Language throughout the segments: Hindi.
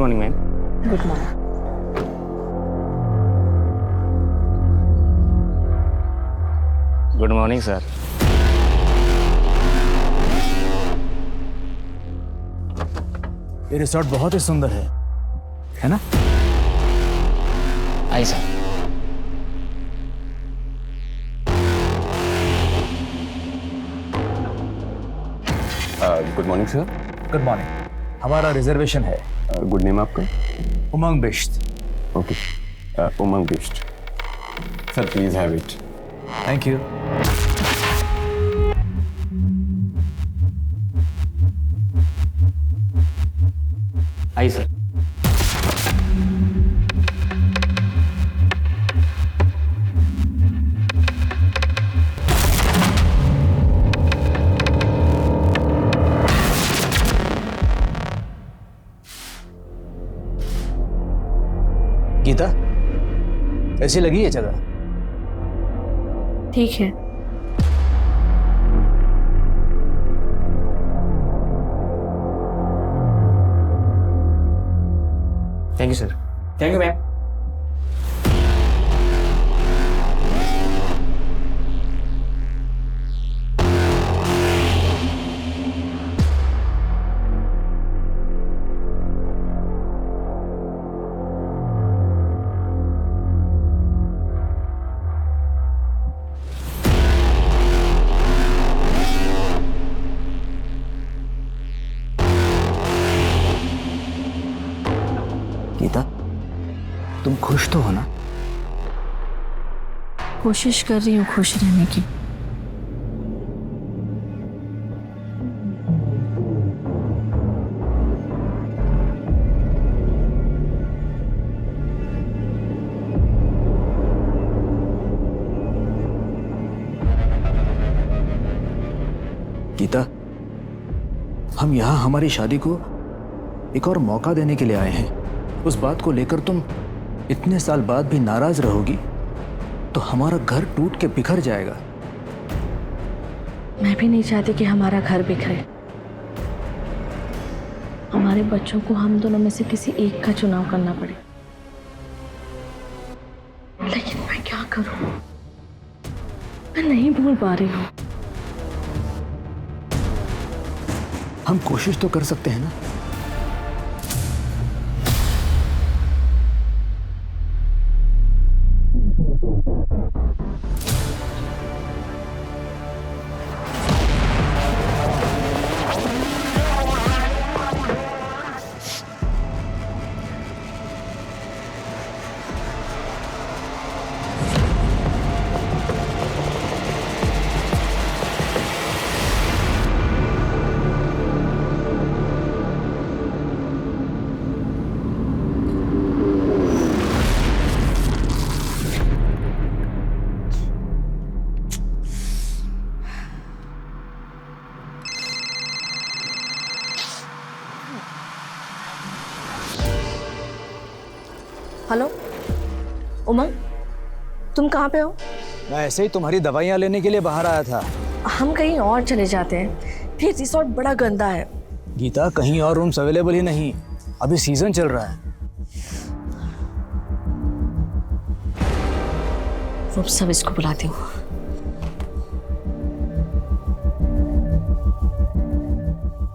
Morning ma'am. Good morning. Good morning sir. ये रिसोर्ट बहुत ही सुंदर है ना? आई sir. Good morning sir. Good morning. हमारा रिजर्वेशन है। गुड नेम आपका? Umang Bisht. Okay, Umang Bisht. Sir please have it. Thank you. आई सर। गीता, कैसी लगी ये जगह? ठीक है। Thank you sir. Thank you ma'am. Geeta, तुम खुश तो हो ना? कोशिश कर रही हूँ खुश रहने की। गीता, हम यहाँ हमारी शादी को एक और मौका देने के लिए आए हैं। उस बात को लेकर तुम इतने साल बाद भी नाराज रहोगी तो हमारा घर टूट के बिखर जाएगा। मैं भी नहीं चाहती कि हमारा घर बिखरे। हमारे बच्चों को हम दोनों में से किसी एक का चुनाव करना पड़े। लेकिन मैं क्या करूं? मैं नहीं भूल पा रही हूं। हम कोशिश तो कर सकते हैं ना? हेलो उमंग, तुम कहाँ पे हो? मैं ऐसे ही तुम्हारी दवाइयाँ लेने के लिए बाहर आया था। हम कहीं और चले जाते हैं। ये रिसोर्ट बड़ा गंदा है। गीता, कहीं और रूम्स अवेलेबल ही नहीं। अभी सीजन चल रहा है। रूम सर्विस को बुलाती हूँ।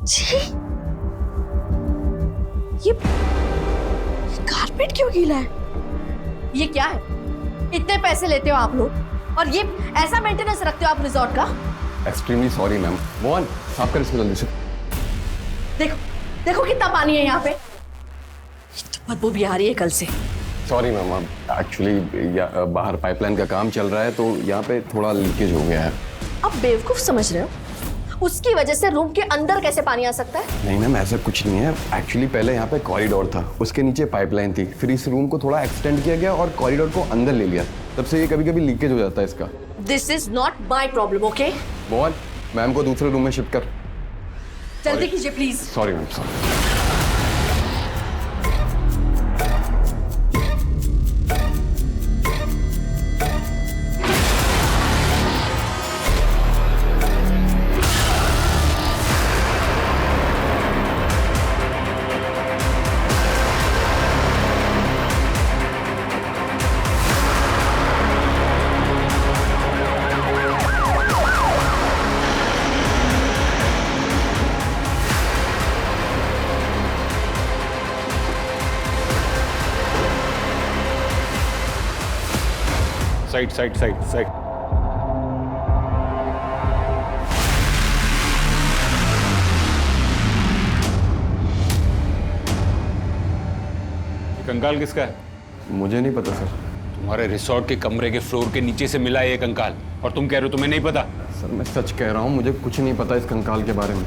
जी, ये कारपेट क्यों गीला है? ये क्या है? इतने पैसे लेते हो आप लोग और ये ऐसा मेंटेनेंस रखते हो आप रिजॉर्ट का? Extremely sorry ma'am. मोहन, साफ कर इसको जल्दी से। देखो देखो कितना पानी है यहाँ पे। तो बदबू भी आ रही है कल से। सॉरी मैम, एक्चुअली बाहर पाइपलाइन का काम चल रहा है तो यहाँ पे थोड़ा लीकेज हो गया है। अब बेवकूफ समझ रहे हो? उसकी वजह से रूम के अंदर कैसे पानी आ सकता है? नहीं मैम, ऐसा कुछ नहीं है। एक्चुअली पहले यहाँ पे कॉरिडोर था, उसके नीचे पाइपलाइन थी, फिर इस रूम को थोड़ा एक्सटेंड किया गया और कॉरिडोर को अंदर ले लिया, तब से ये कभी कभी लीकेज हो जाता है इसका। This is not my problem, okay? Mohan, ma'am को दूसरे रूम में शिफ्ट कर। जल्दी कीजिए please. Sorry ma'am, sorry. Side side side side. ये कंकाल किसका है? मुझे नहीं पता सर। तुम्हारे रिसोर्ट के कमरे के फ्लोर के नीचे से मिला है ये कंकाल, और तुम कह रहे हो तुम्हें नहीं पता? सर मैं सच कह रहा हूँ, मुझे कुछ नहीं पता इस कंकाल के बारे में।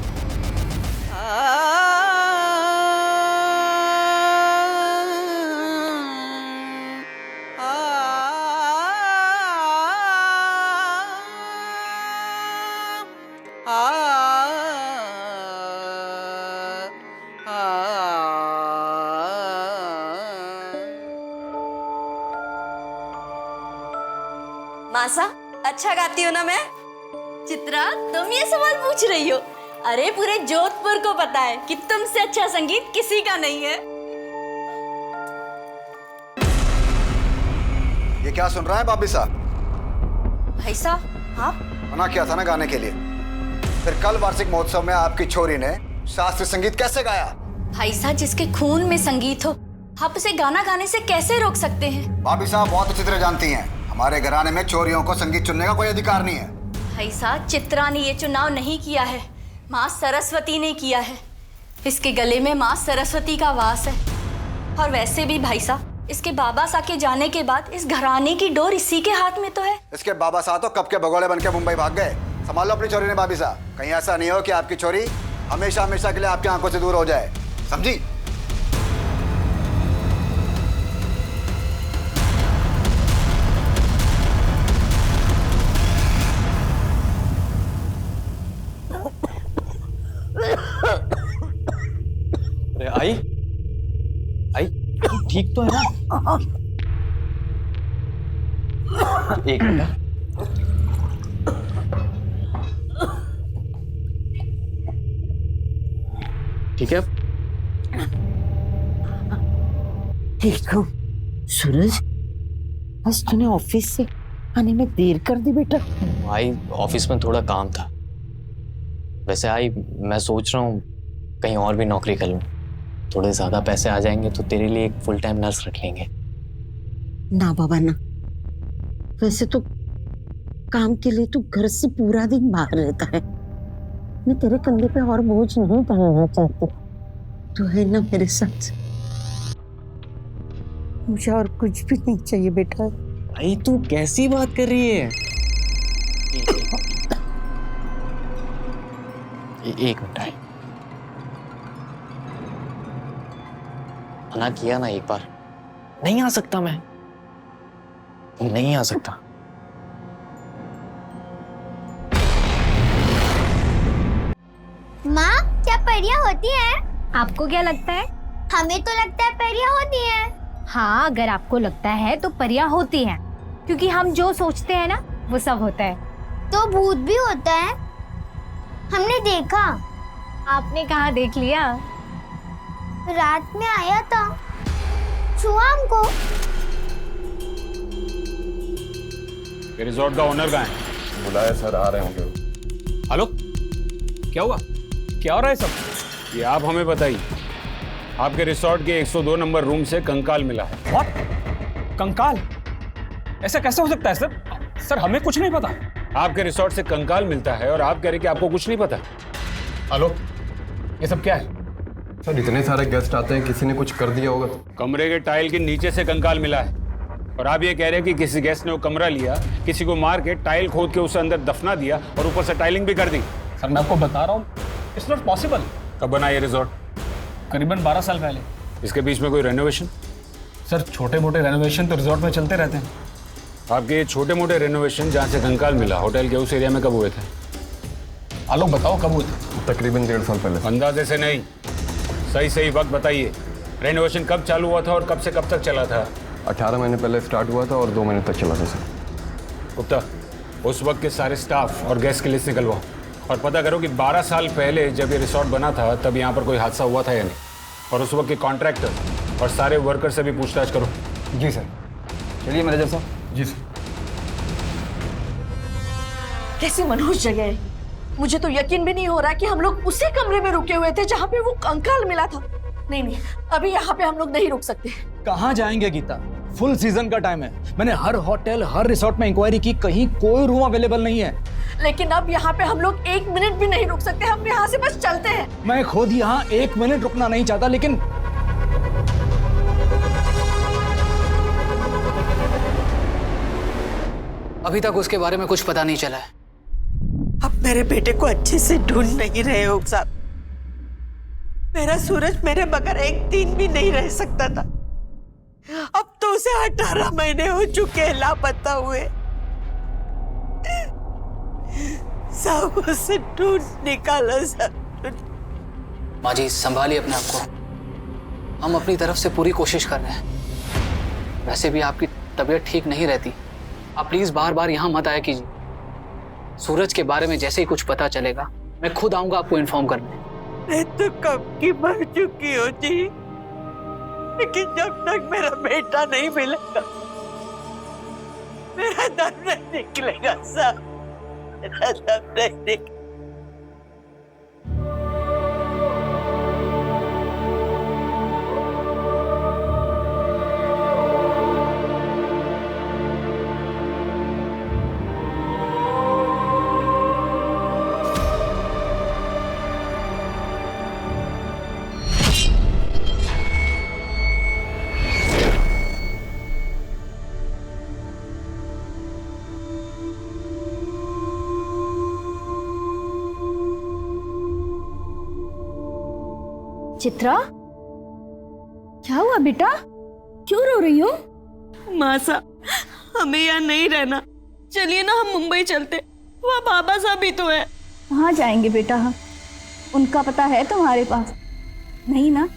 मासा, अच्छा गाती हो ना मैं? चित्रा, तुम ये सवाल पूछ रही हो? अरे पूरे जोधपुर को पता है कि तुमसे अच्छा संगीत किसी का नहीं है। ये क्या सुन रहा है भाभी साहब? भाई साहब, आप? मना किया था ना गाने के लिए। फिर कल वार्षिक महोत्सव में आपकी छोरी ने शास्त्रीय संगीत कैसे गाया? भाई साहब, जिसके खून में संगीत हो, आप उसे गाना गाने से कैसे रोक सकते हैं? भाभी साहब बहुत अच्छी तरह जानती हैं, हमारे घराने में चोरियों को संगीत चुनने का कोई अधिकार नहीं है। भाई साहब, चित्रा ने ये चुनाव नहीं किया है, माँ सरस्वती ने किया है। इसके गले में माँ सरस्वती का वास है। और वैसे भी भाई साहब, इसके बाबा साहब के जाने के बाद इस घराने की डोर इसी के हाथ में तो है। इसके बाबा साहब तो कब के भगोड़े बन के मुंबई भाग गए। संभाल लो अपनी चोरी ने भाभी साहब, कहीं ऐसा नहीं हो कि आपकी चोरी हमेशा हमेशा के लिए आपकी आंखों से दूर हो जाए, समझी? अरे आई आई, ठीक तो है ना? एक मिनट। ठीक है। ठीक हो सूरज? आज तूने ऑफिस से आने में देर कर दी बेटा। आई, ऑफिस में थोड़ा काम था। वैसे आई, मैं सोच रहा हूँ कहीं और भी नौकरी कर लूँ, थोड़े ज्यादा पैसे आ जाएंगे तो तेरे लिए एक फुल टाइम नर्स रख लेंगे। ना बाबा ना, वैसे तो काम के लिए तू घर से पूरा दिन बाहर रहता है। मैं तेरे कंधे पे और बोझ नहीं डालना चाहती। तू है ना मेरे साथ, मुझे और कुछ भी नहीं चाहिए बेटा। आई, तू कैसी बात कर रही है? एक मिनट आई, मना किया ना एक बार। नहीं आ सकता मैं, नहीं आ सकता। माँ, क्या परियां होती हैं? आपको क्या लगता है? हमें तो लगता है परियां होती हैं। हाँ, अगर आपको लगता है तो परियां होती हैं, क्योंकि हम जो सोचते हैं ना वो सब होता है। तो भूत भी होता है, हमने देखा। आपने कहाँ देख लिया? रात में आया था, छुआ हमको। ये रिजॉर्ट का ओनर कहाँ है? बुलाया सर, आ रहे होंगे। हेलो, क्या हुआ? क्या हो रहा है सब? ये आप हमें बताइए। आपके रिसोर्ट के 102 नंबर रूम से कंकाल मिला है। What? कंकाल? ऐसा कैसे हो सकता है सर? सर हमें कुछ नहीं पता। आपके रिसोर्ट से कंकाल मिलता है और आप कह रहे कि आपको कुछ नहीं पता। हेलो, ये सब क्या है? सर इतने सारे गेस्ट आते हैं, किसी ने कुछ कर दिया होगा तो। कमरे के टाइल के नीचे से कंकाल मिला है, और आप ये कह रहे हैं कि किसी गेस्ट ने वो कमरा लिया, किसी को मार के टाइल खोद के उसे अंदर दफना दिया और ऊपर से टाइलिंग भी कर दी। सर मैं आपको बता रहा हूँ, इट्स नॉट पॉसिबल। कब बना ये रिजॉर्ट? करीबन 12 साल पहले। इसके बीच में कोई रेनोवेशन? सर छोटे मोटे रेनोवेशन तो रिजॉर्ट में चलते रहते हैं। आपके छोटे मोटे रेनोवेशन जहाँ से कंकाल मिला होटल के उस एरिया में कब हुए थे? आलोक बताओ कब हुए थे? तकरीबन 1.5 साल पहले। अंदाजे से नहीं, सही सही वक्त बताइए। रेनोवेशन कब चालू हुआ था और कब से कब तक चला था? 18 महीने पहले स्टार्ट हुआ था और 2 महीने तक चला था सर। गुप्ता, उस वक्त के सारे स्टाफ और गेस्ट की लिस्ट निकलवाओ और पता करो कि 12 साल पहले जब ये रिसॉर्ट बना था तब यहाँ पर कोई हादसा हुआ था या नहीं, और उस वक्त के कॉन्ट्रैक्टर और सारे वर्कर से भी पूछताछ करो। जी सर। चलिए मैनेजर साहब। जी सर। कैसी मनहूस जगह है, मुझे तो यकीन भी नहीं हो रहा कि हम लोग उसी कमरे में रुके हुए थे जहाँ पे वो कंकाल मिला था। नहीं नहीं, अभी यहाँ पे हम लोग नहीं रुक सकते। कहाँ जाएंगे गीता? फुल सीजन का टाइम है। मैंने हर होटल, हर रिसोर्ट में इंक्वायरी की, कहीं कोई रूम अवेलेबल नहीं है। लेकिन अब यहाँ पे हम लोग 1 मिनट भी नहीं रुक सकते, हम यहाँ से बस चलते हैं। मैं खुद यहाँ 1 मिनट रुकना नहीं चाहता, लेकिन अभी तक उसके बारे में कुछ पता नहीं चला है। अब मेरे बेटे को अच्छे से ढूंढ नहीं रहे हो साहब। मेरा सूरज मेरे बगैर एक दिन भी नहीं रह सकता था। अब तो उसे 18 महीने हो चुके हैं लापता हुए। सब उसे ढूंढ निकाला सब। माँ जी संभालिए अपने आप को, हम अपनी तरफ से पूरी कोशिश कर रहे हैं। वैसे भी आपकी तबीयत ठीक नहीं रहती, आप प्लीज बार बार यहाँ मत आया कीजिए। सूरज के बारे में जैसे ही कुछ पता चलेगा मैं खुद आऊंगा आपको इन्फॉर्म करने। मैं तो कब की मर चुकी हो जी, लेकिन जब तक मेरा बेटा नहीं मिलेगा मेरा दम नहीं निकलेगा साहब, मेरा दम नहीं निकलेगा। चित्रा, क्या हुआ बेटा, क्यों रो रही हो? मासा, हमें यहाँ नहीं रहना, चलिए ना हम मुंबई चलते, वहाँ बाबा साहब भी तो है। कहाँ जाएंगे बेटा हम? उनका पता है तुम्हारे पास? नहीं ना,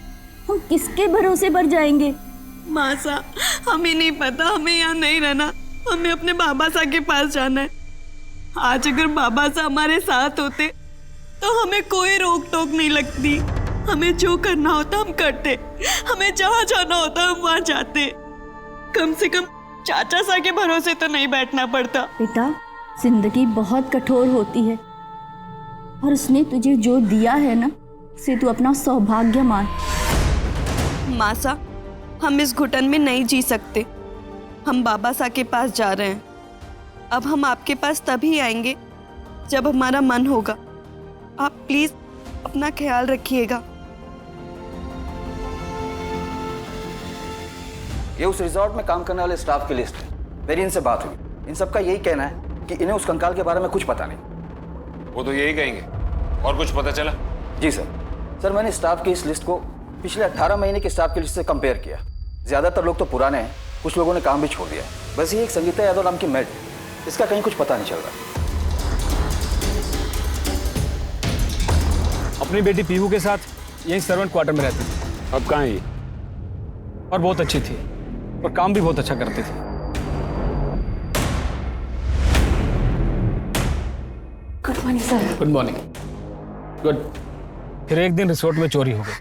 हम किसके भरोसे पर जाएंगे? मासा, हमें नहीं पता, हमें यहाँ नहीं रहना, हमें अपने बाबा साहब के पास जाना है। आज अगर बाबा साहब हमारे साथ होते तो हमें कोई रोक टोक नहीं लगती। हमें जो करना होता हम करते, हमें जहाँ जाना होता हम वहाँ जाते। कम से कम चाचा सा के भरोसे तो नहीं बैठना पड़ता। बेटा, जिंदगी बहुत कठोर होती है और उसने तुझे जो दिया है ना, उसे तू अपना सौभाग्य मान। मासा, हम इस घुटन में नहीं जी सकते। हम बाबा साहब के पास जा रहे हैं। अब हम आपके पास तभी आएंगे जब हमारा मन होगा। आप प्लीज अपना ख्याल रखिएगा। ये उस रिजॉर्ट में काम करने वाले स्टाफ की लिस्ट है। मेरी इनसे बात हुई, इन सबका यही कहना है कि इन्हें उस कंकाल के बारे में कुछ पता नहीं। वो तो यही कहेंगे। और कुछ पता चला? जी सर। सर, मैंने स्टाफ की इस लिस्ट को पिछले 18 महीने के स्टाफ की लिस्ट से कंपेयर किया। ज़्यादातर लोग तो पुराने हैं, कुछ लोगों ने काम भी छोड़ दिया है। बस ये एक संगीता यादव नाम की मेड, इसका कहीं कुछ पता नहीं चल रहा। अपनी बेटी पीहू के साथ यही सर्वेंट क्वार्टर में रहती थी। अब कहाँ है ये? और बहुत अच्छी थी और काम भी बहुत अच्छा करती थी। Good morning sir. Good morning. Good. फिर एक दिन रिसोर्ट में चोरी हो गई।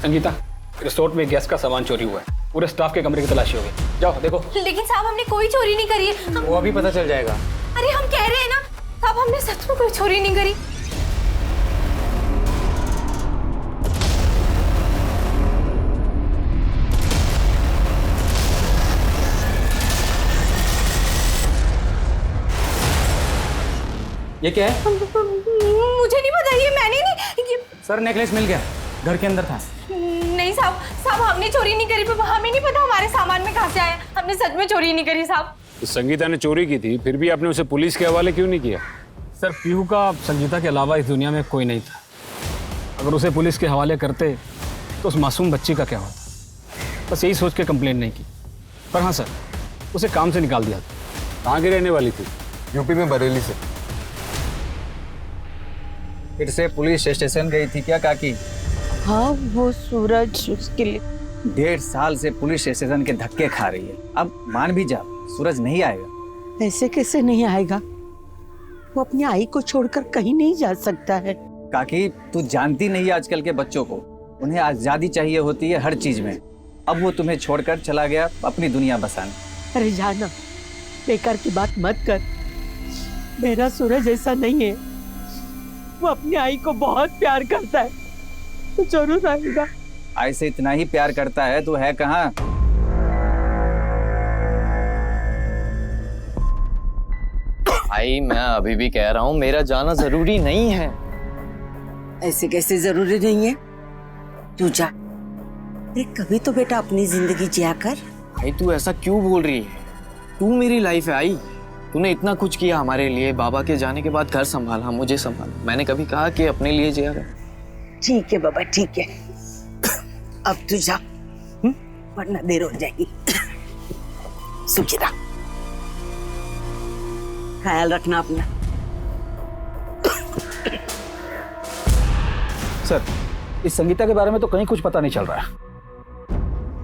संगीता, रिसोर्ट में गैस का सामान चोरी हुआ है। पूरे स्टाफ के कमरे की तलाशी हो गई। जाओ देखो। लेकिन साहब, हमने कोई चोरी नहीं करी है। वो अभी पता चल जाएगा। अरे हम कह रहे हैं ना साहब, हमने सच में कोई चोरी नहीं करी। ये क्या है? मुझे नहीं पता, ये मैंने नहीं। सर, नेकलेस मिल गया, घर के अंदर था। नहीं साहब, हमने चोरी नहीं करी। हमें नहीं पता हमारे सामान में कहाँ से आया। हमने सच में चोरी नहीं करी साहब। तो संगीता ने चोरी की थी, फिर भी आपने उसे पुलिस के हवाले क्यों नहीं किया? सर, पीहू का संगीता के अलावा इस दुनिया में कोई नहीं था। अगर उसे पुलिस के हवाले करते तो उस मासूम बच्ची का क्या होता? बस यही सोच के कंप्लेंट नहीं की। पर हाँ सर, उसे काम से निकाल दिया था। कहाँ की रहने वाली थी? यूपी में बरेली से। फिर से पुलिस स्टेशन गई थी क्या काकी? हाँ, वो सूरज उसके लिए 1.5 साल से पुलिस स्टेशन के धक्के खा रही है। अब मान भी जा, सूरज नहीं आएगा। ऐसे कैसे नहीं आएगा? वो अपनी आई को छोड़कर कहीं नहीं जा सकता है। काकी, तू जानती नहीं है आजकल के बच्चों को, उन्हें आजादी चाहिए होती है हर चीज में। अब वो तुम्हें छोड़कर चला गया अपनी दुनिया बसाने। अरे जाना, बेकार की बात मत कर। मेरा सूरज ऐसा नहीं है। वो अपनी आई को बहुत प्यार करता है। तो जरूर आएगा। आई से इतना ही प्यार करता है तो है कहाँ? भाई मैं अभी भी कह रहा हूँ मेरा जाना जरूरी नहीं है। ऐसे कैसे जरूरी नहीं है? तू जा, देख कभी तो बेटा अपनी जिंदगी जिया कर। भाई तू ऐसा क्यों बोल रही है? तू मेरी लाइफ है आई। तूने इतना कुछ किया हमारे लिए, बाबा के जाने के बाद घर संभाला, मुझे संभाला। मैंने कभी कहा कि अपने लिए जिया कर? ठीक है बाबा ठीक है, अब तू जा, वरना देर हो जाएगी। सुखी रह, ख्याल रखना अपना। सर, इस संगीता के बारे में तो कहीं कुछ पता नहीं चल रहा है।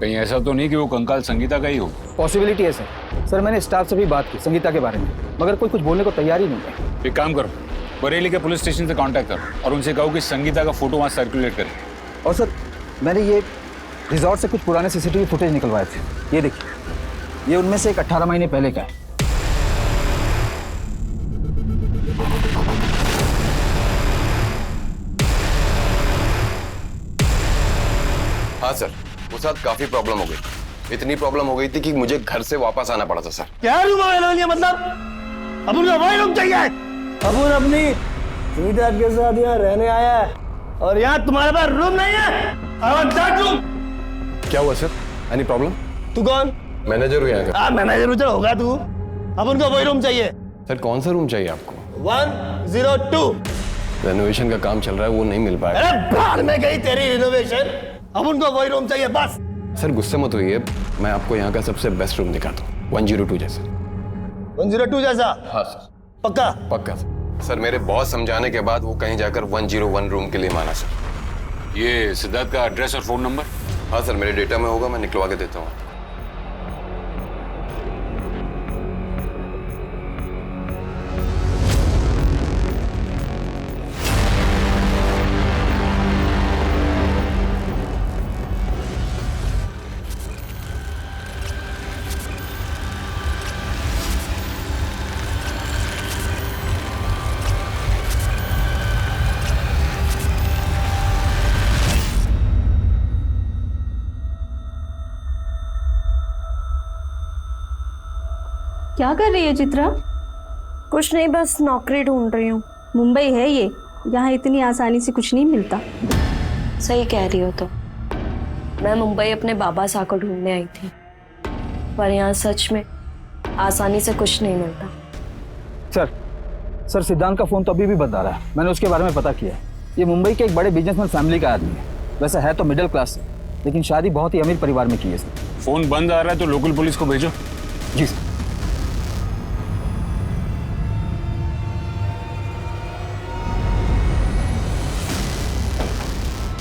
कहीं ऐसा तो नहीं कि वो कंकाल संगीता का ही हो? पॉसिबिलिटी है सर। सर मैंने स्टाफ से भी बात की संगीता के बारे में, मगर कोई कुछ बोलने को तैयार ही नहीं है। एक काम करो, बरेली के पुलिस स्टेशन से कांटेक्ट करो और उनसे कहो कि संगीता का फोटो वहाँ सर्कुलेट करें। और सर मैंने ये रिजॉर्ट से कुछ पुराने सीसीटीवी फुटेज निकलवाए थे, ये देखिए, ये उनमें से एक 18 महीने पहले का है। हाँ सर, उस साथ काफी प्रॉब्लम हो गई। इतनी प्रॉब्लम हो गई थी कि मुझे घर से वापस आना पड़ा था सर। क्या रूम अवेलेबल है? मतलब अपुन का वही रूम चाहिए? अपुन अपनी सीधा के साथ यहाँ रहने आया है और यहाँ तुम्हारे पास रूम नहीं है। I want that room। क्या हुआ सर? Any problem? तू कौन? मैनेजर हूँ यहाँ का। हाँ मैनेजर उधर होगा तू। अपुन का वही रूम चाहिए। सर कौन सा रूम चाहिए आपको? 102। रेनोवेशन का काम चल रहा है, वो नहीं मिल पाएगा। अरे बाहर में गई तेरी रिनोवेशन, अब उनको वही रूम चाहिए बस। सर गुस्से मत होइए, मैं आपको यहाँ का सबसे बेस्ट रूम दिखाता हूँ, 102 जैसा। 102 जैसा? हाँ सर। पक्का? पक्का सर। मेरे बहुत समझाने के बाद वो कहीं जाकर 101 रूम के लिए माना सर। ये सिद्धार्थ का एड्रेस और फोन नंबर? हाँ सर, मेरे डेटा में होगा, मैं निकलवा के देता हूँ। क्या कर रही है चित्रा? कुछ नहीं, बस नौकरी ढूंढ रही हूँ। मुंबई है ये, यहाँ इतनी आसानी से कुछ नहीं मिलता। सही कह रही हो। तो मैं मुंबई अपने बाबा साहब को ढूंढने आई थी, पर यहाँ सच में आसानी से कुछ नहीं मिलता। सर सिद्धांत का फोन तो अभी भी बंद आ रहा है। मैंने उसके बारे में पता किया। ये मुंबई के एक बड़े बिजनेसमैन फैमिली का आदमी है। वैसे है तो मिडिल क्लास से, लेकिन शादी बहुत ही अमीर परिवार में की है इसने। फोन बंद आ रहा है तो लोकल पुलिस को भेजो। जी सर।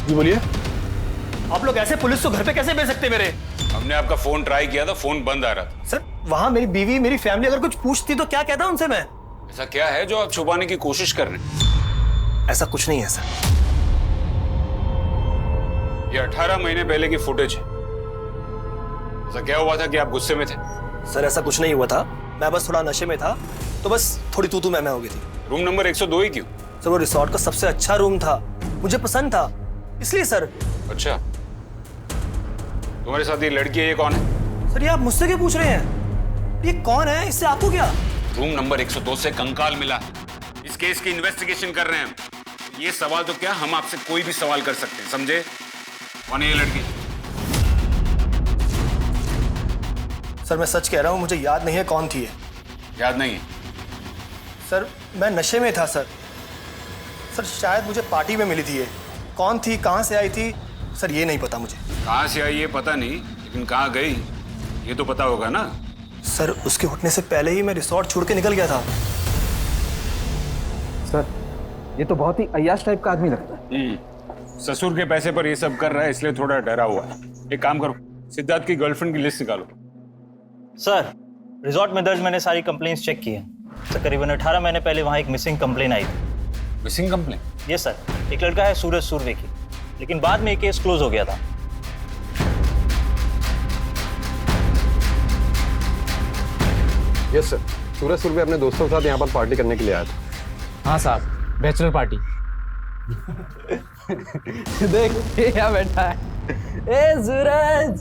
जी बोलिए। आप लोग ऐसे पुलिस को घर पे कैसे भेज सकते मेरे? हमने आपका फोन ट्राई किया था, फोन बंद आ रहा था। सर वहां मेरी बीवी मेरी फैमिली अगर कुछ पूछती तो क्या कहता उनसे मैं? ऐसा क्या है जो आप छुपाने की कोशिश कर रहे हैं? ऐसा कुछ नहीं है सर। ये 18 महीने पहले की फुटेज है। ऐसा क्या हुआ था कि आप गुस्से में थे? सर ऐसा कुछ नहीं हुआ था, मैं बस थोड़ा नशे में था, तो बस थोड़ी तू मैं हो गई थी। रूम नंबर 102 ही क्यों? सर वो रिसोर्ट का सबसे अच्छा रूम था, मुझे पसंद था, इसलिए सर। अच्छा, तुम्हारे साथ ये लड़की है, ये कौन है? सर ये आप मुझसे क्यों पूछ रहे हैं? ये कौन है, इससे आपको क्या? रूम नंबर 102 से कंकाल मिला है। इस केस की इन्वेस्टिगेशन कर रहे हैं। ये सवाल तो क्या, हम आपसे कोई भी सवाल कर सकते हैं, समझे? कौन है ये लड़की? सर मैं सच कह रहा हूँ, मुझे याद नहीं है कौन थी ये। याद नहीं है? सर मैं नशे में था सर। सर शायद मुझे पार्टी में मिली थी ये। कौन थी, कहाँ से आई थी, सर ये नहीं पता मुझे। कहाँ से आई ये पता नहीं, लेकिन कहाँ गई ये तो पता होगा ना? सर उसके उठने से पहले ही मैं रिसोर्ट छोड़ के निकल गया था। सर ये तो बहुत ही अय्याश टाइप का आदमी लगता है। ससुर के पैसे पर ये सब कर रहा है, इसलिए थोड़ा डरा हुआ है। एक काम करो, सिद्धार्थ की गर्लफ्रेंड की लिस्ट निकालो। सर रिजॉर्ट में दर्ज मैंने सारी कंप्लेंट्स चेक की हैं। सर करीबन 18 महीने पहले वहाँ एक मिसिंग कंप्लेन आई थी। Missing complaint? यस सर, एक लड़का है सूरज सुरवेकी, लेकिन बाद में ये केस क्लोज हो गया था। यस सर, सूरज सुरवे अपने दोस्तों के साथ यहाँ पर पार्टी करने के लिए आया था। हाँ साहब, बैचलर पार्टी। देख ये क्या बैठा है। ए सूरज,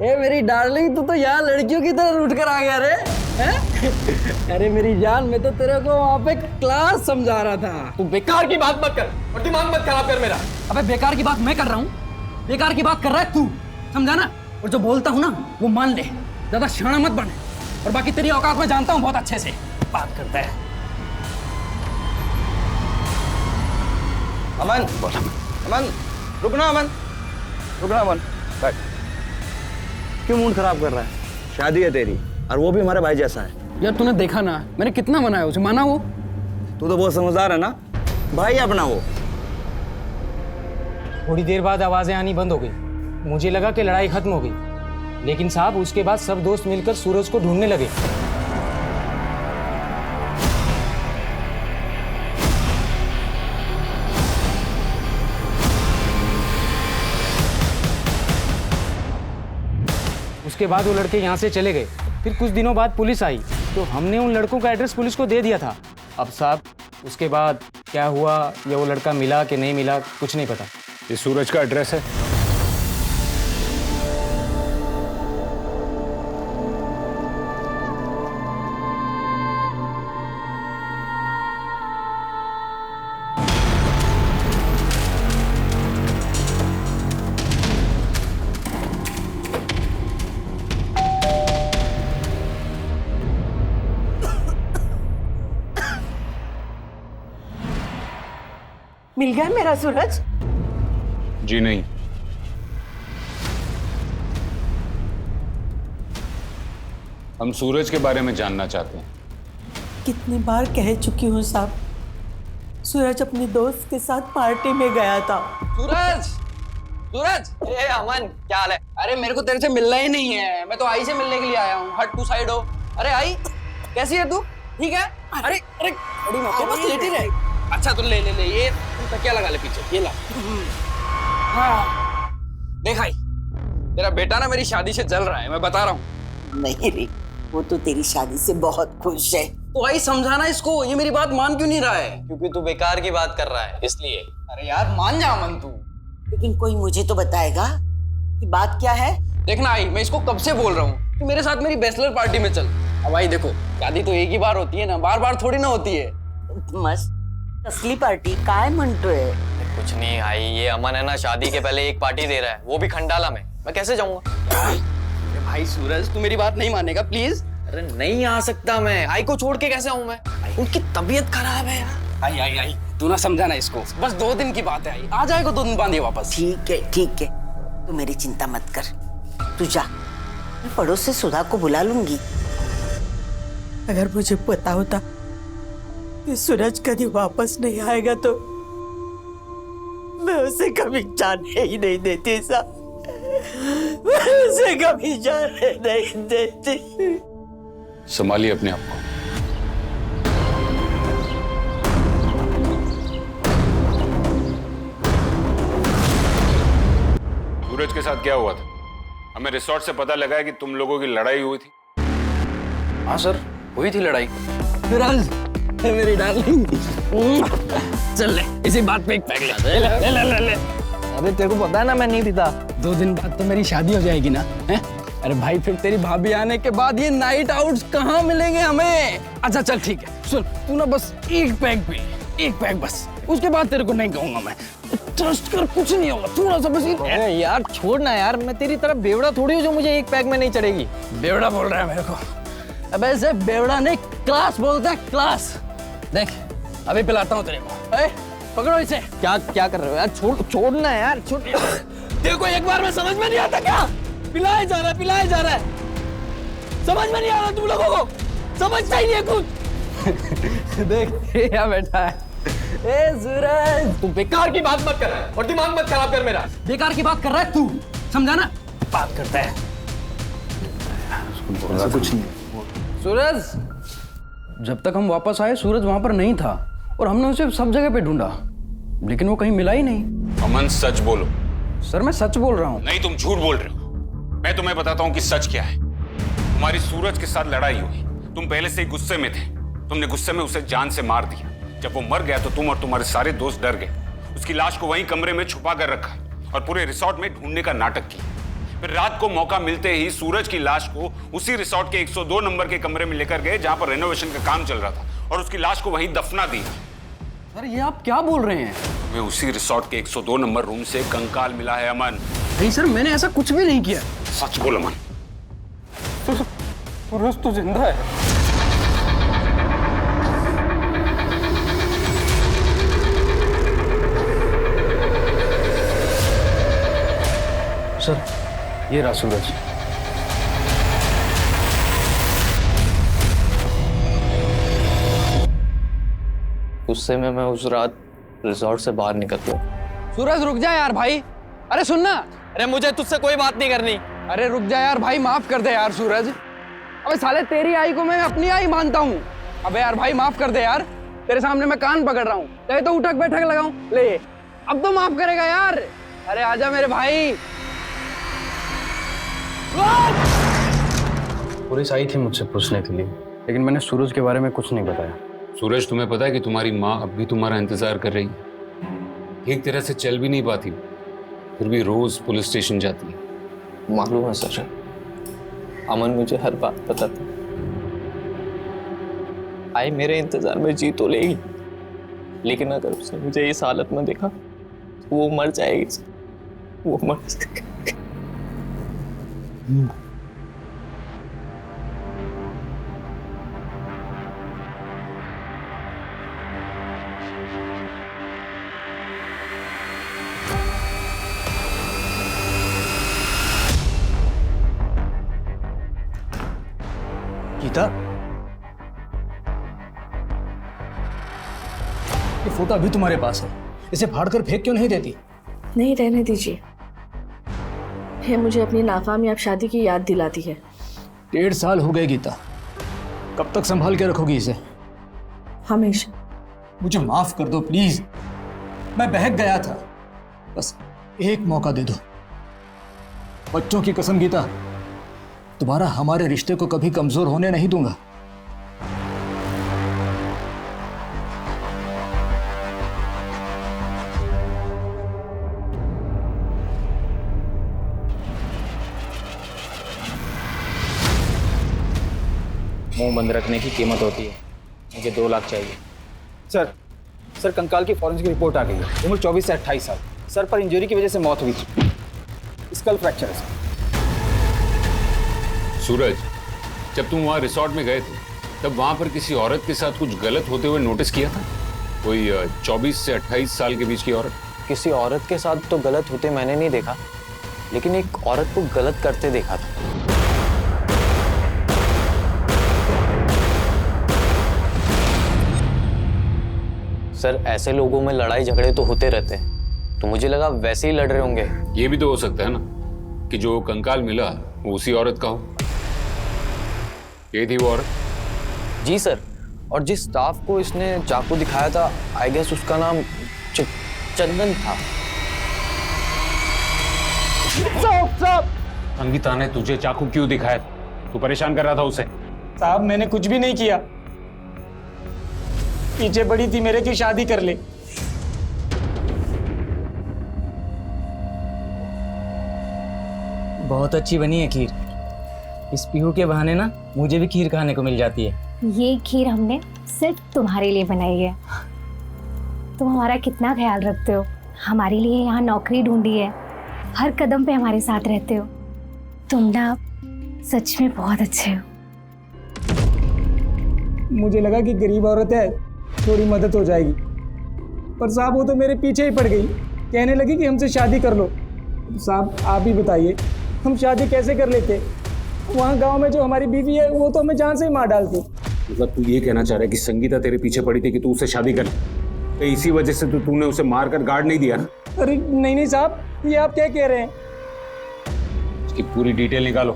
ए मेरी डार्लिंग, तू तो यहाँ लड़कियों की तरह उठ कर आ गया रे। हैं? अरे मेरी जान, मैं तो तेरे को वहाँ पे क्लास समझा रहा था। तू बेकार की बात मत कर और दिमाग मत खराब कर मेरा। अबे बेकार की बात मैं कर रहा हूँ, बेकार की बात कर रहा है तू, समझा ना? और जो बोलता हूँ ना वो मान ले, ज्यादा शाना मत बन। और बाकी तेरी औकात मैं जानता हूँ बहुत अच्छे से। बात करता है। अमन, अमन, रुकना अमन, रुकना अमन, बैठ। क्यों मूड खराब कर रहा है? शादी है तेरी, और वो भी हमारे भाई जैसा है। यार तूने देखा ना, मैंने कितना मनाया उसे, माना वो? तू तो बहुत समझदार है ना, भाई अपना वो। थोड़ी देर बाद आवाजें आनी बंद हो गई। मुझे लगा कि लड़ाई खत्म हो गई, लेकिन साहब उसके बाद सब दोस्त मिलकर सूरज को ढूंढने लगे। उसके बाद वो लड़के यहाँ से चले गए। फिर कुछ दिनों बाद पुलिस आई तो हमने उन लड़कों का एड्रेस पुलिस को दे दिया था। अब साहब उसके बाद क्या हुआ या वो लड़का मिला कि नहीं मिला कुछ नहीं पता। ये सूरज का एड्रेस है? मिल गया मेरा सूरज? जी नहीं। हम सूरज के बारे में जानना चाहते हैं। कितनी बार कह चुकी हूँ साहब, सूरज अपने दोस्त के साथ पार्टी में गया था। सूरज, सूरज, ए अमन, क्या हाल है? अरे मेरे को तेरे से मिलना ही नहीं है, मैं तो आई से मिलने के लिए आया हूँ। हट, तू साइड हो। अरे आई, कैसी है तू? ठीक है? अरे अरे बड़ी मत बस लेटी रहे। अच्छा तो ले ले ले, ये तकिया लगा ले पीछे, ये ला। हाँ देख आई, तेरा बेटा ना मेरी शादी से जल रहा है, मैं बता रहा हूँ। नहीं रे, वो तो तेरी शादी से बहुत खुश है। तो आई समझाना इसको, ये मेरी बात मान क्यों नहीं रहा है? क्योंकि तू बेकार की बात कर रहा है इसलिए। अरे यार मान जा अमन तू। लेकिन कोई मुझे तो बताएगा कि बात क्या है। देखना आई, मैं इसको कब से बोल रहा हूँ कि मेरे साथ मेरी बैचलर पार्टी में चल। अब आई देखो, शादी तो एक ही बार होती है ना, बार बार थोड़ी ना होती है। मस्त असली पार्टी काय म्हणतोय? कुछ नहीं आई, ये अमन है ना शादी के पहले एक पार्टी दे रहा है, वो भी खंडाला में। मैं कैसे जाऊंगा? अरे भाई सूरज, तू मेरी बात नहीं मानेगा प्लीज। अरे नहीं आ सकता मैं, आई को छोड़ के कैसे आऊं मैं? उनकी तबीयत खराब है यार। आई आई आई, तू ना समझाना इसको, बस 2 दिन की बात है। आई आ जाएगा 2 दिन बाद ये वापस। ठीक है, तू मेरी चिंता मत कर, तू जा। मैं पड़ोस से सुधा को बुला लूंगी। अगर मुझे पता होता कि सूरज कभी वापस नहीं आएगा तो मैं उसे कभी जाने ही नहीं देती साहब, मैं उसे कभी जाने नहीं देती। संभालिए अपने आप को। सूरज के साथ क्या हुआ था? हमें रिसोर्ट से पता लगा है कि तुम लोगों की लड़ाई हुई थी। हाँ सर, हुई थी लड़ाई। सूरज मेरी डार्लिंग, चल ले, इसी बात पे एक पैक ले ले ले ले ले। अरे तेरे को पता है ना मैं नहीं पीता। 2 दिन बाद तो मेरी शादी हो जाएगी ना, हैं? अरे भाई फिर तेरी भाभी आने के बाद ये नाइट आउट्स कहाँ मिलेंगे हमें? अच्छा चल ठीक है, सुन तू ना बस एक पैक पी, एक पैक बस, उसके बाद तेरे को नहीं कहूंगा मैं। ट्रस्ट कर, कुछ नहीं होगा, थोड़ा सा बस। यार छोड़ ना यार, मैं तेरी तरफ बेवड़ा थोड़ी हूँ जो मुझे एक पैक में नहीं चढ़ेगी। बेवड़ा बोल रहा है मेरे को? अब ऐसे बेवड़ा नहीं, क्लास बोलता है, क्लास। देख अभी पिलाता हूँ तेरे को। पकड़ो इसे। क्या क्या कर रहे हो यार? छोड़ना यार, छोड़। देखो एक बार में समझ में नहीं आता क्या? पिलाया जा रहा है, समझ में नहीं आ रहा तुम लोगों को? समझता ही नहीं है कुछ। देख क्या बैठा है। ए सूरज, तू बेकार की बात मत कर और दिमाग मत खराब कर मेरा। बेकार की बात कर रहा है तू, समझा ना? बात करता है। ऐसा कुछ नहीं। सूरज, जब तक हम वापस आए सूरज वहां पर नहीं था और हमने उसे सब जगह पे ढूंढा, लेकिन वो कहीं मिला ही नहीं। अमन सच बोलो। सर मैं सच बोल रहा हूँ। नहीं तुम झूठ बोल रहे हो। मैं तुम्हें बताता हूँ कि सच क्या है। तुम्हारी सूरज के साथ लड़ाई हुई, तुम पहले से ही गुस्से में थे, तुमने गुस्से में उसे जान से मार दिया। जब वो मर गया तो तुम और तुम्हारे सारे दोस्त डर गए उसकी लाश को वहीं कमरे में छुपा कर रखा और पूरे रिसॉर्ट में ढूंढने का नाटक किया। फिर रात को मौका मिलते ही सूरज की लाश को उसी रिसॉर्ट के 102 नंबर के कमरे में लेकर गए जहां पर रेनोवेशन का काम चल रहा था और उसकी लाश को वहीं दफना दी। सर ये आप क्या बोल रहे हैं? हमें उसी रिसॉर्ट के 102 नंबर रूम से कंकाल मिला है अमन। नहीं सर, मैंने ऐसा कुछ भी नहीं किया। सच बोल अमन। सूरज तो जिंदा है। सर ये रहा सूरज। गुस्से में मैं उस रात रिजॉर्ट से बाहर निकल गया। सूरज रुक जा यार भाई। अरे सुनना। अरे मुझे तुझसे कोई बात नहीं करनी। अरे रुक जा यार भाई, माफ कर दे यार सूरज। अबे साले तेरी आई को मैं अपनी आई मानता हूँ। अबे यार भाई माफ कर दे यार, तेरे सामने मैं कान पकड़ रहा हूँ। चाहे तो उठक बैठक लगाऊं। ले अब तो माफ करेगा यार। अरे आजा मेरे भाई। पुलिस आई थी मुझसे पूछने के लिए, लेकिन मैंने सूरज के बारे में कुछ नहीं बताया। सूरज, तुम्हें पता है कि तुम्हारी माँ अब भी तुम्हारा इंतजार कर रही है? ठीक तरह से चल भी नहीं पाती, फिर भी रोज पुलिस स्टेशन जाती है। मालूम है सर, अमन मुझे हर बात बताता। आई मेरे इंतजार में जी तो लेगी, लेकिन अगर उसने मुझे इस हालत में देखा तो वो मर जाएगी। वो मर जाएगी। गीता, ये फोटो अभी तुम्हारे पास है, इसे फाड़कर फेंक क्यों नहीं देती? नहीं, रहने दीजिए। ये मुझे अपनी नाकामयाब शादी की याद दिलाती है। 1.5 साल हो गए गीता, कब तक संभाल के रखोगी इसे? हमेशा। मुझे माफ कर दो प्लीज, मैं बहक गया था। बस एक मौका दे दो। बच्चों की कसम गीता, दोबारा हमारे रिश्ते को कभी कमजोर होने नहीं दूंगा। मुंह बंद रखने की कीमत होती है। मुझे 2 लाख चाहिए। सर कंकाल की फॉरेंसिक रिपोर्ट आ गई है। उम्र 24 से 28 साल। सर पर इंजरी की वजह से मौत हुई थी। स्कल फ्रैक्चर है सर। सूरज, जब तुम वहाँ रिसॉर्ट में गए थे तब वहाँ पर किसी औरत के साथ कुछ गलत होते हुए नोटिस किया था? कोई 24 से 28 साल के बीच की औरत? किसी औरत के साथ तो गलत होते मैंने नहीं देखा, लेकिन एक औरत को गलत करते देखा था। सर, ऐसे लोगों में लड़ाई झगड़े तो होते रहते हैं, तो मुझे लगा वैसे ही लड़ रहे होंगे। ये भी तो हो सकता है ना कि जो कंकाल मिला वो उसी औरत का हो। ये थी वो औरत? जी सर, और जिस स्टाफ को इसने चाकू दिखाया था, आई गेस उसका नाम चंदन था। संगीता ने तुझे चाकू क्यों दिखाया था? तू परेशान कर रहा था उसे? साहब मैंने कुछ भी नहीं किया। पीछे पड़ी थी मेरे की शादी कर ले। बहुत अच्छी बनी है खीर। इस पीहू के बहाने ना मुझे भी खीर खाने को मिल जाती है। ये खीर हमने सिर्फ तुम्हारे लिए बनाई है। तुम हमारा कितना ख्याल रखते हो, हमारे लिए यहाँ नौकरी ढूंढी है, हर कदम पे हमारे साथ रहते हो। तुम ना सच में बहुत अच्छे हो। मुझे लगा कि गरीब औरत है, थोड़ी मदद हो जाएगी, पर साहब वो तो मेरे पीछे ही पड़ गई। कहने लगी कि हमसे शादी कर लो। साहब आप ही बताइए, हम शादी कैसे कर लेते? वहाँ गांव में जो हमारी बीवी है वो तो हमें जान से ही मार डालती। मतलब तू ये कहना चाह रहा है कि संगीता तेरे पीछे पड़ी थी कि तू उससे शादी कर ले, तो इसी वजह से तो तूने उसे मारकर गार्ड नहीं दिया ना? अरे नहीं साहब, ये आप क्या कह रहे हैं? इसकी पूरी डिटेल निकालो,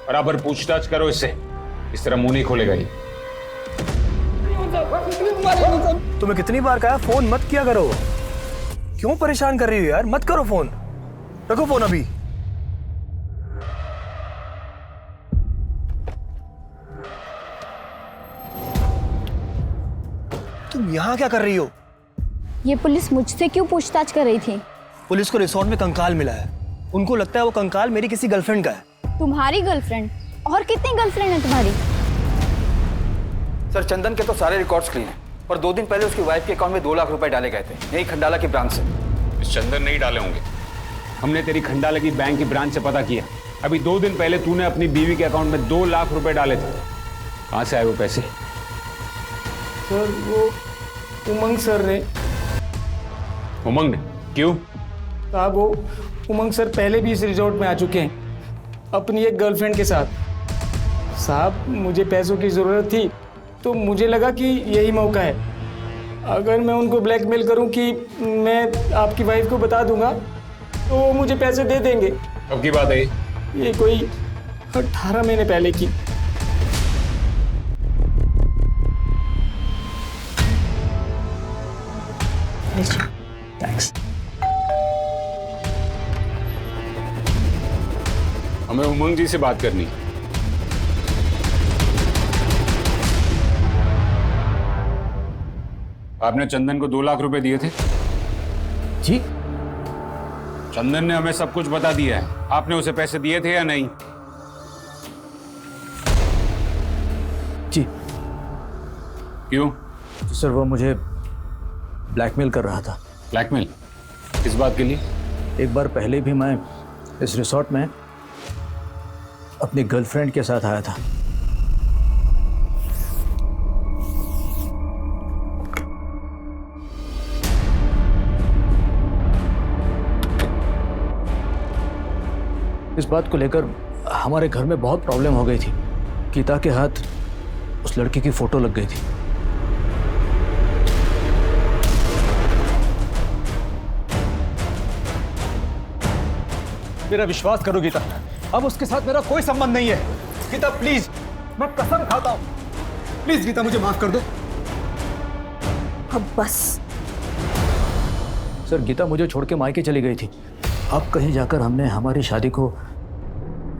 बराबर पूछताछ करो इससे। इस तरह मुंह नहीं खोलेगा ये। तुम्हें कितनी बार कहा फोन मत किया करो? क्यों परेशान कर रही हो यार? मत करो फोन, रखो फोन अभी। तुम यहां क्या कर रही हो? ये पुलिस मुझसे क्यों पूछताछ कर रही थी? पुलिस को रिसोर्ट में कंकाल मिला है। उनको लगता है वो कंकाल मेरी किसी गर्लफ्रेंड का है। तुम्हारी गर्लफ्रेंड? और कितनी गर्लफ्रेंड है तुम्हारी? सर, चंदन के तो सारे रिकॉर्ड्स क्लीन हैं, पर 2 दिन पहले उसकी वाइफ के अकाउंट में 2 लाख रुपए डाले गए थे, यही खंडाला की ब्रांच से। इस चंदन नहीं डाले होंगे। हमने तेरी खंडाला की बैंक की ब्रांच से पता किया। अभी 2 दिन पहले तूने अपनी बीवी के अकाउंट में 2 लाख रुपए डाले थे। कहाँ से आए वो पैसे? सर वो उमंग सर ने। उमंग ने? क्यों? साहब वो उमंग सर पहले भी इस रिजॉर्ट में आ चुके हैं अपनी एक गर्लफ्रेंड के साथ। साहब मुझे पैसों की ज़रूरत थी तो मुझे लगा कि यही मौका है। अगर मैं उनको ब्लैकमेल करूं कि मैं आपकी वाइफ को बता दूंगा तो वो मुझे पैसे दे देंगे। कब की बात है ये कोई 18 महीने पहले की। थैंक्स। हमें उमंग जी से बात करनी है। आपने चंदन को 2 लाख रुपए दिए थे? जी। चंदन ने हमें सब कुछ बता दिया है। आपने उसे पैसे दिए थे या नहीं? जी। क्यों? सर वो मुझे ब्लैकमेल कर रहा था। ब्लैकमेल? किस बात के लिए? एक बार पहले भी मैं इस रिसोर्ट में अपनी गर्लफ्रेंड के साथ आया था। इस बात को लेकर हमारे घर में बहुत प्रॉब्लम हो गई थी। गीता के हाथ उस लड़की की फोटो लग गई थी। मेरा विश्वास करो गीता, अब उसके साथ मेरा कोई संबंध नहीं है। गीता प्लीज, मैं कसम खाता हूं। प्लीज गीता मुझे माफ कर दो। अब बस। सर गीता मुझे छोड़ के मायके चली गई थी। अब कहीं जाकर हमने हमारी शादी को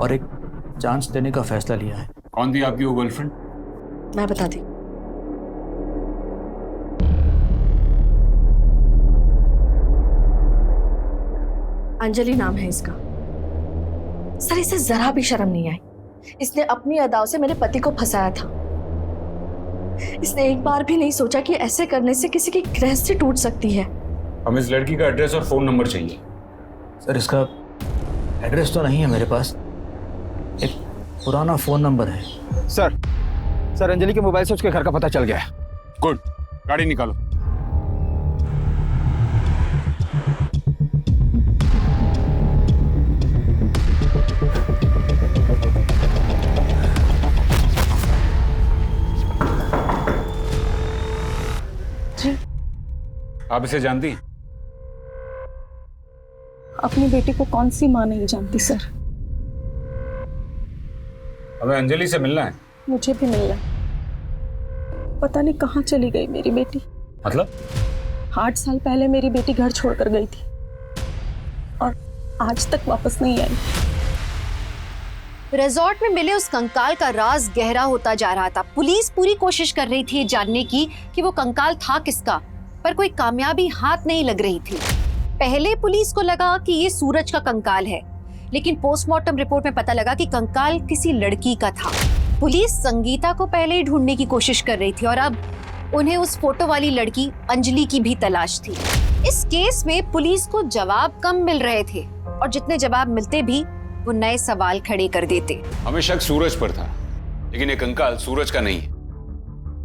और एक चांस देने का फैसला लिया है। कौन थी आपकी वो गर्लफ्रेंड? मैं बताती। अंजलि नाम है इसका। सर इसे जरा भी शर्म नहीं आई। इसने अपनी अदाओं से मेरे पति को फंसाया था। इसने एक बार भी नहीं सोचा कि ऐसे करने से किसी की गृहस्थी टूट सकती है। हमें इस लड़की का एड्रेस और फोन नंबर चाहिए। सर इसका एड्रेस तो नहीं है मेरे पास, एक पुराना फोन नंबर है। सर अंजलि के मोबाइल से उसके घर का पता चल गया है। गुड, गाड़ी निकालो। जी। आप इसे जानती हैं? अपनी बेटी को कौन सी माँ नहीं जानती सर। हमें अंजलि से मिलना है। मुझे भी मिलना है। पता नहीं कहाँ चली गई मेरी बेटी। मतलब? 8 साल पहले मेरी बेटी घर छोड़कर गई थी और आज तक वापस नहीं आई। रिजॉर्ट में मिले उस कंकाल का राज गहरा होता जा रहा था। पुलिस पूरी कोशिश कर रही थी जानने की कि वो कंकाल था किसका, पर कोई कामयाबी हाथ नहीं लग रही थी। पहले पुलिस को लगा कि ये सूरज का कंकाल है, लेकिन पोस्टमार्टम रिपोर्ट में पता लगा कि कंकाल किसी लड़की का था। पुलिस संगीता को पहले ही ढूंढने की कोशिश कर रही थी और अब उन्हें उस फोटो वाली लड़की अंजलि की भी तलाश थी। इस केस में पुलिस को जवाब कम मिल रहे थे और जितने जवाब मिलते भी वो नए सवाल खड़े कर देते। हमें शक सूरज पर था, लेकिन ये कंकाल सूरज का नहीं है।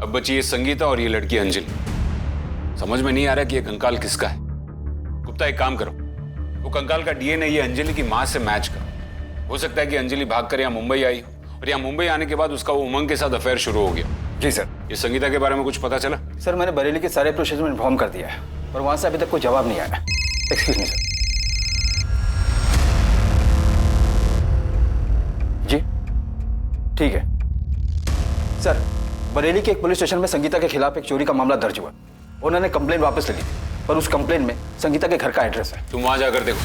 अब बची ये संगीता और ये लड़की अंजलि। समझ में नहीं आ रहा कि ये कंकाल किसका है। गुप्ता एक काम करो, वो कंकाल का डीएनए ये अंजलि की माँ से मैच करो। हो सकता है कि अंजलि भागकर यहाँ मुंबई आई और यहाँ मुंबई आने के बाद उसका वो उमंग के साथ अफेयर शुरू हो गया। जी सर। ये संगीता के बारे में कुछ पता चला? सर मैंने बरेली के सारे प्रोसेस में इन्फॉर्म कर दिया है और वहां से अभी तक कोई जवाब नहीं आया। Excuse me sir. जी ठीक है सर। बरेली के एक पुलिस स्टेशन में संगीता के खिलाफ एक चोरी का मामला दर्ज हुआ। उन्होंने कंप्लेन वापस ले ली, पर उस कंप्लेन में संगीता के घर का एड्रेस है। तुम वहां जाकर देखो।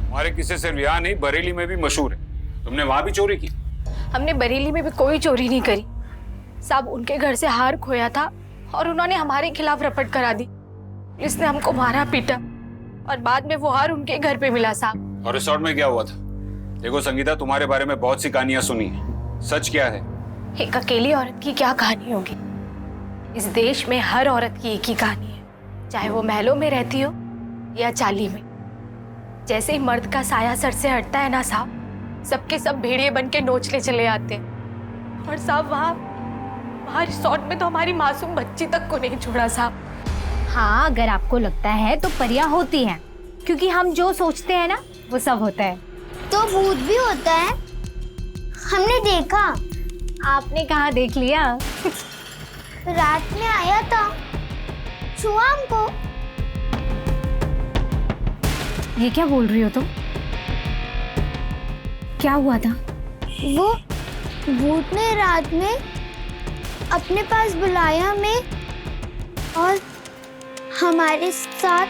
हमारे किस्से सिर्फ यहाँ नहीं बरेली में भी मशहूर है। तुमने वहां भी चोरी की? हमने बरेली में भी कोई चोरी नहीं करी साहब। उनके घर से हार खोया था और उन्होंने हमारे खिलाफ रपट करा दी। पुलिस ने हमको मारा पीटा और बाद में वो हार उनके घर पे मिला साहब। और रिसोर्ट में क्या हुआ था? देखो संगीता, तुम्हारे बारे में बहुत सी कहानियां सुनी है, सच क्या है? एक अकेली औरत की क्या कहानी होगी? इस देश में हर औरत की एक ही कहानी है, चाहे वो महलों में रहती हो या चाली में। जैसे ही मर्द का साया सर से हटता है ना साहब, सबके सब भेड़िए बन के नोचले चले आते हैं। और साहब वहाँ रिसोर्ट में तो हमारी मासूम बच्ची तक को नहीं छोड़ा साहब। हाँ, अगर आपको लगता है तो परियां होती हैं, क्योंकि हम जो सोचते हैं ना वो सब होता है। तो भूत भी होता है, हमने देखा। आपने कहाँ देख लिया? रात में आया था, छुआ हमको। ये क्या बोल रही हो तुम? क्या हुआ था? वो भूत ने रात में अपने पास बुलाया हमें और हमारे साथ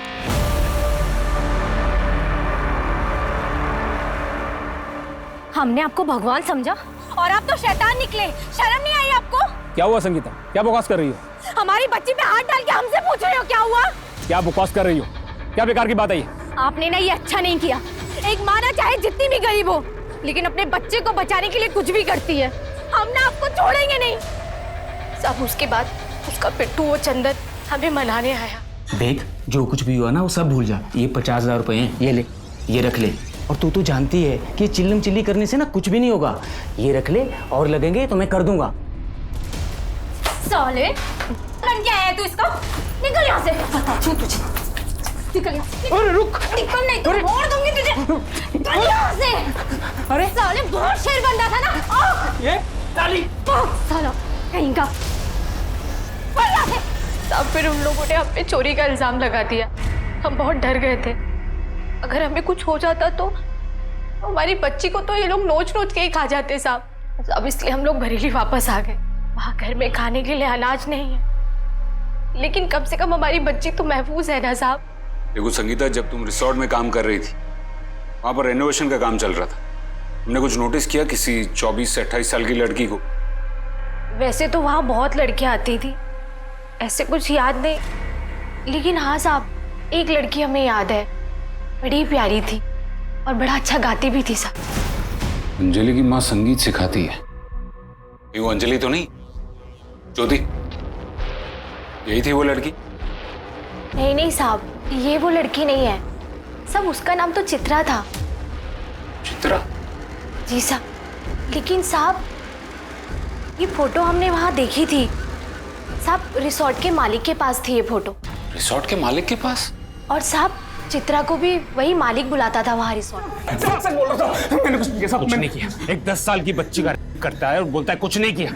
हमने आपको भगवान समझा और आप तो शैतान निकले। शर्म नहीं आई आपको? क्या हुआ संगीता, क्या बकवास कर रही हो? हमारी बच्ची पे हाथ डाल के हमसे पूछ रहे हो क्या हुआ? क्या बकवास कर रही हो? क्या बेकार की बात है ये? आपने ना ये अच्छा नहीं किया। एक माँ ना चाहे जितनी भी गरीब हो, लेकिन अपने बच्चे को बचाने के लिए कुछ भी करती है। हम ना आपको छोड़ेंगे नहीं। सब उसके बाद उसका पिट्ठू वो चंदन हमें मनाने आया। देख, जो कुछ भी हुआ ना वो सब भूल जा। ये 50,000 रुपए हैं, ये ले, ये रख ले। और तू तो जानती है कि चिल्लम चिल्ली करने से ना कुछ भी नहीं होगा। ये रख ले, और लगेंगे तो मैं कर दूंगा। साले, बन क्या है तू इसका? निकल यहाँ से। बताती हूँ तुझे। निकल यहाँ से। अरे रुक। निकल नहीं तो मोड़ दूंगी तुझे। निकल यहाँ से। अरे साले बहुत शेर बंदा था ना। ये ताली। साला कहीं का। तब फिर उन लोगों ने हम पे चोरी का इल्जाम लगा दिया। हम बहुत डर गए थे, अगर हमें कुछ हो जाता तो हमारी बच्ची को तो ये लोग नोच नोच के ही खा जाते साहब। अब इसलिए हम लोग बरेली वापस आ गए। वहाँ घर में खाने के लिए अनाज नहीं है, लेकिन कम से कम हमारी बच्ची तो महफूज है ना साहब। देखो संगीता, जब तुम रिसोर्ट में काम कर रही थी, वहाँ पर रेनोवेशन का काम चल रहा था। तुमने कुछ नोटिस किया किसी 24 से 28 साल की लड़की को? वैसे तो वहाँ बहुत लड़कियाँ आती थी, ऐसे कुछ याद नहीं, लेकिन हाँ साहब, एक लड़की हमें याद है। बड़ी प्यारी थी और बड़ा अच्छा गाती भी थी साहब। अंजलि की माँ संगीत सिखाती है। ये वो अंजलि तो नहीं? ज्योति, यही थी वो लड़की? नहीं नहीं साहब, ये वो लड़की नहीं है। सब उसका नाम तो चित्रा था। चित्रा? जी साहब, लेकिन साहब ये फोटो हमने वहाँ देखी थी साहब। रिसोर्ट के मालिक के पास थी ये फोटो। रिसोर्ट के मालिक के पास? और साहब चित्रा को भी वही मालिक बुलाता था वहाँ रिसोर्ट। सच बोल रहा था, मैंने कुछ नहीं किया। कुछ नहीं किया। एक 10 साल की बच्ची का करता है और बोलता है कुछ नहीं किया।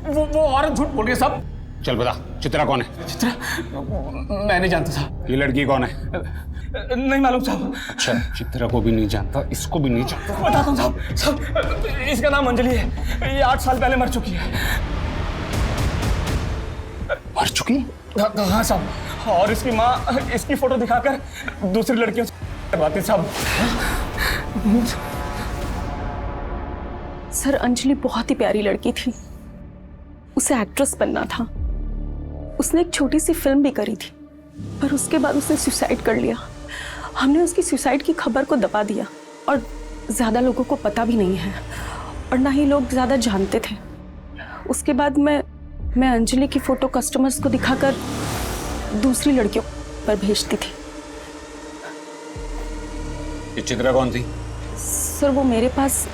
वो औरत झूठ बोल रही है साहब। चल बता, चित्रा कौन है? चित्रा मैं नहीं जानता साहब। ये लड़की कौन है? नहीं मालूम साहब। अच्छा, चित्रा को भी नहीं जानता, इसको भी नहीं जानता। बताता हूँ साहब। साहब इसका नाम अंजलि है, ये 8 साल पहले मर चुकी है। मर चुकी? हाँ साहब, और इसकी माँ इसकी फोटो दिखाकर दूसरी लड़कियों से करवाती साहब। सर अंजलि बहुत ही प्यारी लड़की थी, उसे एक्ट्रेस बनना था। उसने एक छोटी सी फिल्म भी करी थी, पर उसके बाद उसने सुसाइड कर लिया। हमने उसकी सुसाइड की खबर को दबा दिया और ज़्यादा लोगों को पता भी नहीं है और ना ही लोग ज़्यादा जानते थे। उसके बाद मैं अंजलि की फ़ोटो कस्टमर्स को दिखाकर दूसरी लड़कियों पर भेजती थी। ये चित्रा कौन थी? सर वो मेरे पास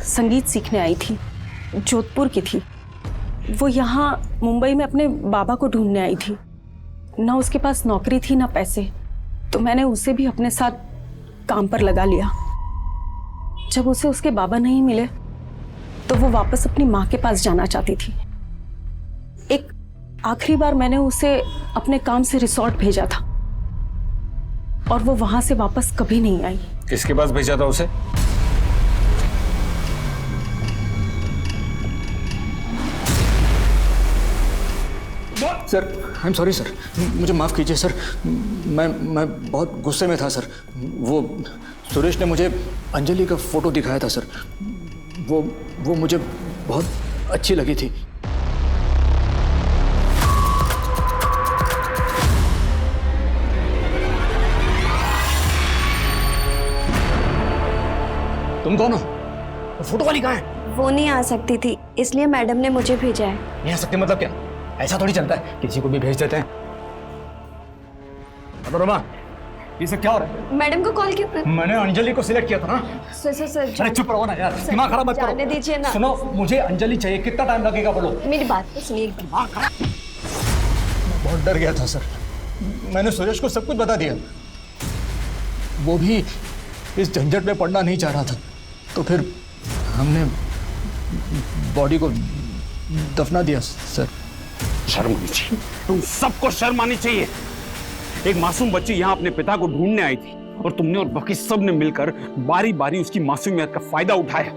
संगीत सीखने आई थी, जोधपुर की थी। वो यहाँ मुंबई में अपने बाबा को ढूंढने आई थी। ना उसके पास नौकरी थी ना पैसे, तो मैंने उसे भी अपने साथ काम पर लगा लिया। जब उसे उसके बाबा नहीं मिले तो वो वापस अपनी माँ के पास जाना चाहती थी। एक आखिरी बार मैंने उसे अपने काम से रिसोर्ट भेजा था और वो वहां से वापस कभी नहीं आई। किसके पास भेजा था उसे? Sir I am sorry sir, मुझे माफ़ कीजिए सर। मैं बहुत गुस्से में था सर। वो सुरेश ने मुझे अंजलि का फ़ोटो दिखाया था सर। वो मुझे बहुत अच्छी लगी थी। तुम कौन हो? फोटो वाली कहाँ है? वो नहीं आ सकती थी, इसलिए मैडम ने मुझे भेजा है। नहीं आ सकती मतलब क्या? ऐसा थोड़ी चलता है, किसी को भी भेज देते हैं। मनोरमा, ये सब क्या हो रहा है? मैडम को कॉल क्यों? मैंने अंजलि को सिलेक्ट किया था ना। सर अरे चुप रहो ना यार, दिमाग खराब मत करो। जाने दीजिए ना। सुनो, मुझे अंजलि चाहिए, कितना टाइम लगेगा बोलो? मेरी बात तो सुनिए। मैं बहुत डर गया था सर। मैंने सुरेश को सब कुछ बता दिया। वो भी इस झंझट में पड़ना नहीं चाह रहा था, तो फिर हमने बॉडी को दफना दिया सर। शर्म आनी चाहिए, तुम सबको शर्म आनी चाहिए। एक मासूम बच्ची यहाँ अपने पिता को ढूंढने आई थी और तुमने और बाकी सब ने मिलकर बारी बारी उसकी मासूमियत का फायदा उठाया।